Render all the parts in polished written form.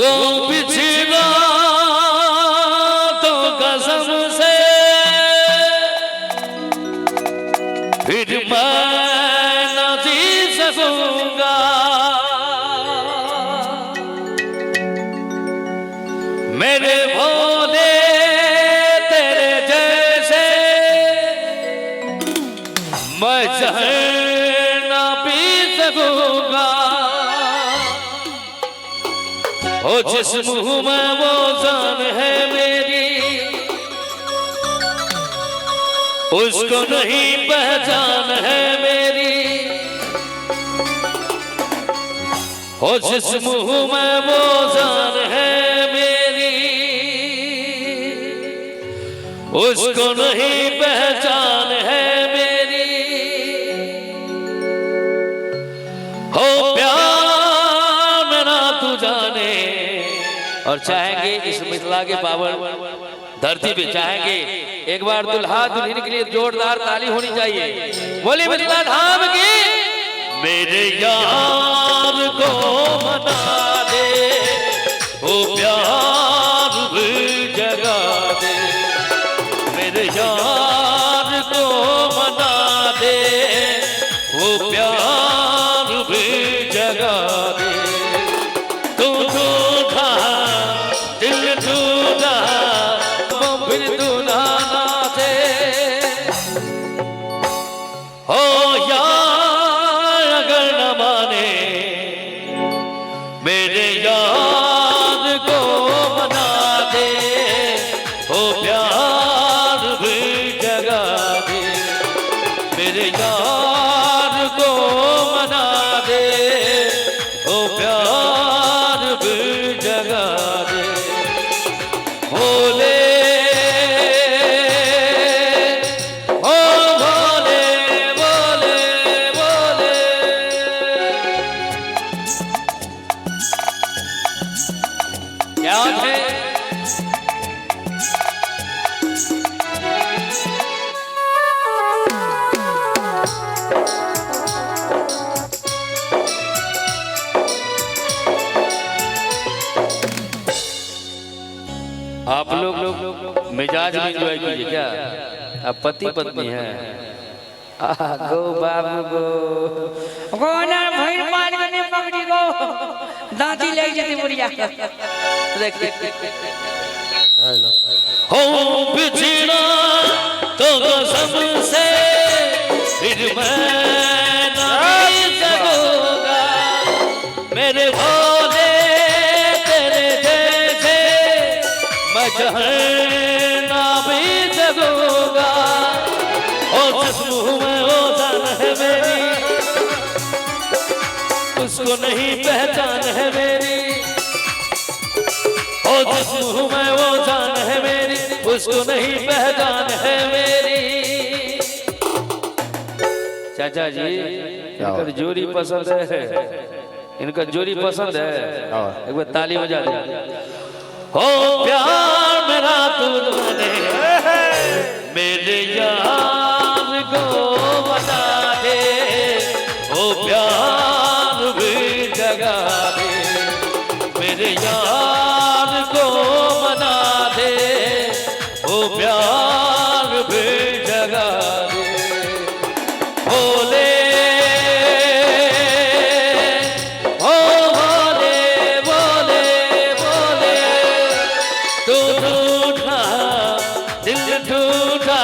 वो पिछड़ा तो कसम से फिर मैं न जी सकूंगा। मेरे भोले तेरे जैसे मैं जहर न पी सकूंगा। ओ जिस मुंह में वो जान है मेरी उसको नहीं पहचान है मेरी। ओ जिस मुंह में वो जान है मेरी उसको नहीं पहचान है मेरी। हो प्यार मेरा तू जाने और चाहेंगे इस मिथिला के पावन धरती पे चाहेंगे एक बार दुल्हा दुल्हन के लिए जोरदार ताली होनी चाहिए। बोली मिथिला धाम की। मेरे यार को मना दे वो प्यार भी जगा दे। मेरे यार को मना दे वो प्यार भी जगा दे। तू टूटा दिल टूटा फिर तू नाना दे। हो यार अगर न माने मेरे यार को मना दे हो प्यार भी जगा दे। मेरे यार को मना दे हो प्यार भी जगा दे। भोले ओ भोले भोले भोले। क्या है आप लोग मिजाज में एंजॉय कीजिए। क्या अब पति पत्नी है गो बाबू गो गो ना भइल पार गने पकड़ी गो दांती ले जती बुढ़िया। हो बिछड़ा तो कसम से फिर मैं नहीं सकूंगा। मेरे भोले तेरे जैसे मैं जहर ना भी सकूंगा। ओ जिस मुंह में वो जान है मेरी उसको नहीं पहचान है मेरी। ओ जिस मुंह में वो जान है मेरी उसको नहीं पहचान है मेरी। चाचा जी इनका जोड़ी पसंद है इनका जोड़ी पसंद है। एक बार ताली बजा दे। हो प्यार मेरा तू जाने मेरे यार को बता दे हो प्यार भी जगा दे। मेरे यार को मना दे वो प्यार भी जगा दे। भोले ओ भोले भोले भोले। तू टूटा दिल टूटा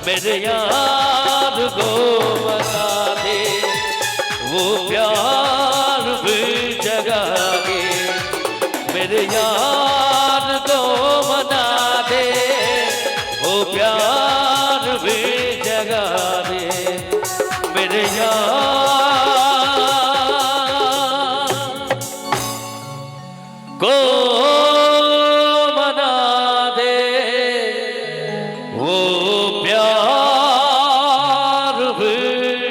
मेरे यार को बता दे वो प्यार भी जगा दे। मेरे यार को मना दे वो प्यार भी जगा दे। मेरे यार को मना दे वो प्यार भी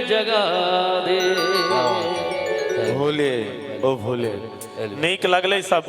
जगा दे। भोले ओ भोले नीक लगले सब।